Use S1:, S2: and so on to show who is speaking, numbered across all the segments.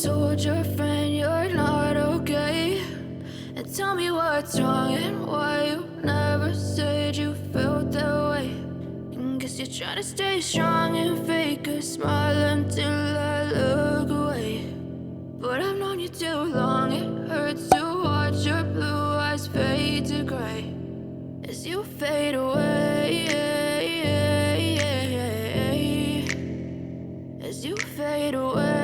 S1: told your friend you're not okay? And tell me what's wrong and why you never said you felt that way. And guess you're trying to stay strong and fake a smile until I look away. But I've known you too long, it hurts to watch your blue eyes fade to gray as you fade away, as you fade away.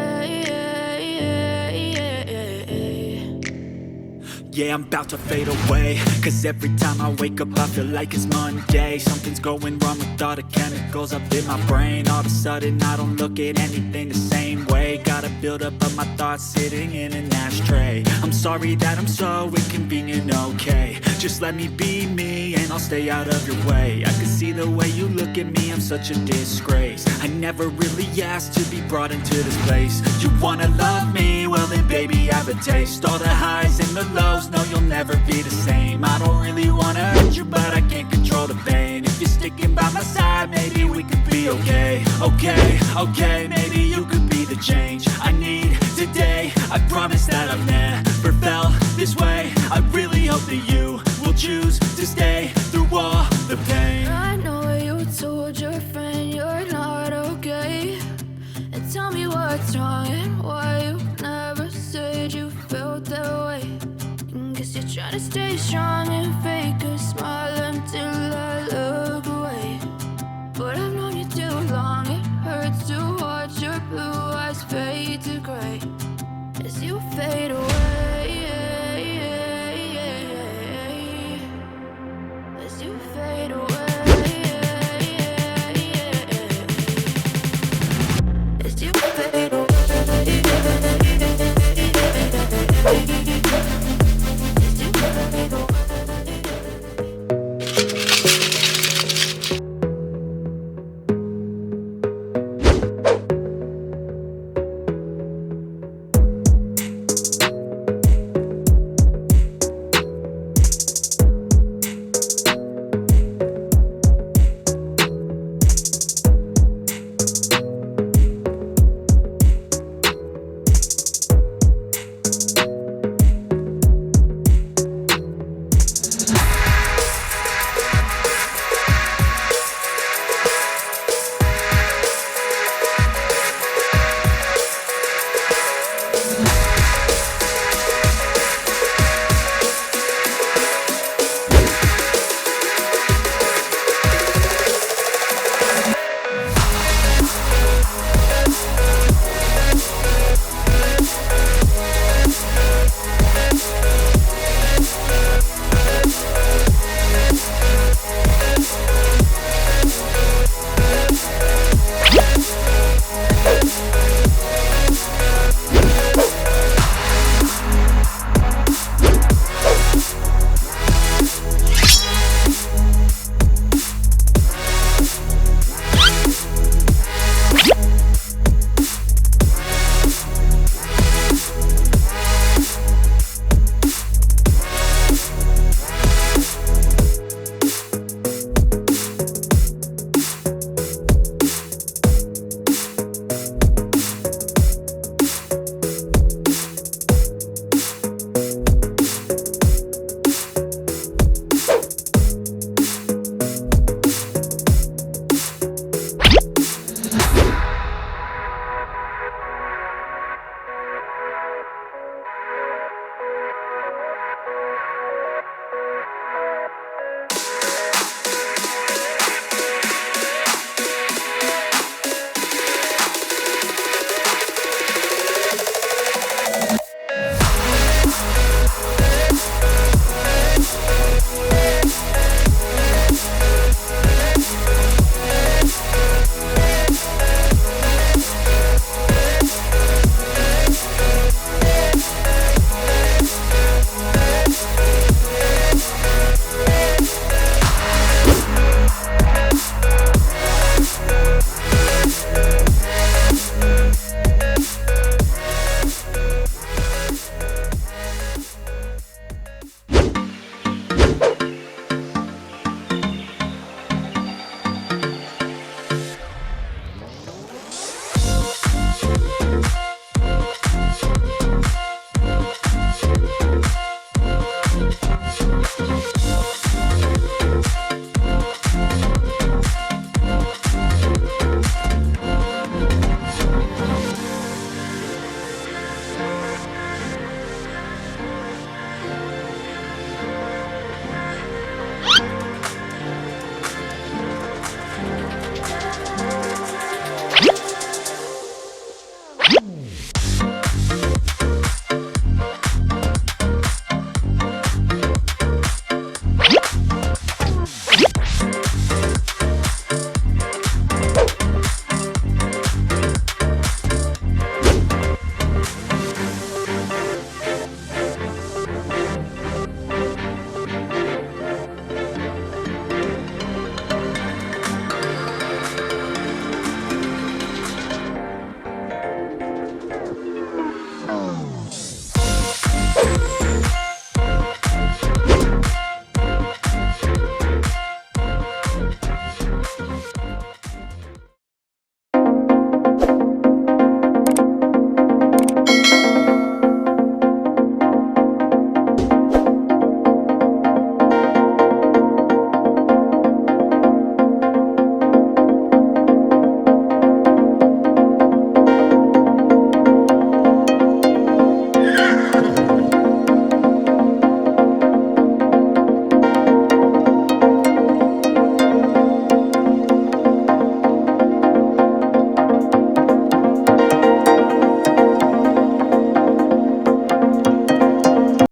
S2: Yeah, I'm about to fade away, cause every time I wake up I feel like it's Monday. Something's going wrong with all the chemicals up in my brain. All of a sudden I don't look at anything the same way. Got a buildup of my thoughts sitting in an ashtray. I'm sorry that I'm so inconvenient, okay? Just let me be me and I'll stay out of your way. I can see the way you look at me, I'm such a disgrace. I never really asked to be brought into this place. You wanna love me? Well then baby have a taste. All the highs and the lows, no you'll never be the same. I don't really wanna hurt you but I can't control the pain. If you're sticking by my side maybe we could be okay. Okay, maybe you could be the change I need today. I promise that I've never felt this way. I really hope that you will choose to stay through all the pain.
S1: I know you told your friend you're not okay. And tell me what's wrong and why you never said you felt that way. And guess you're trying to stay strong and fake a smile until I look away. But I've known you too long, it hurts to watch your blue eyes fade to gray as you fade away.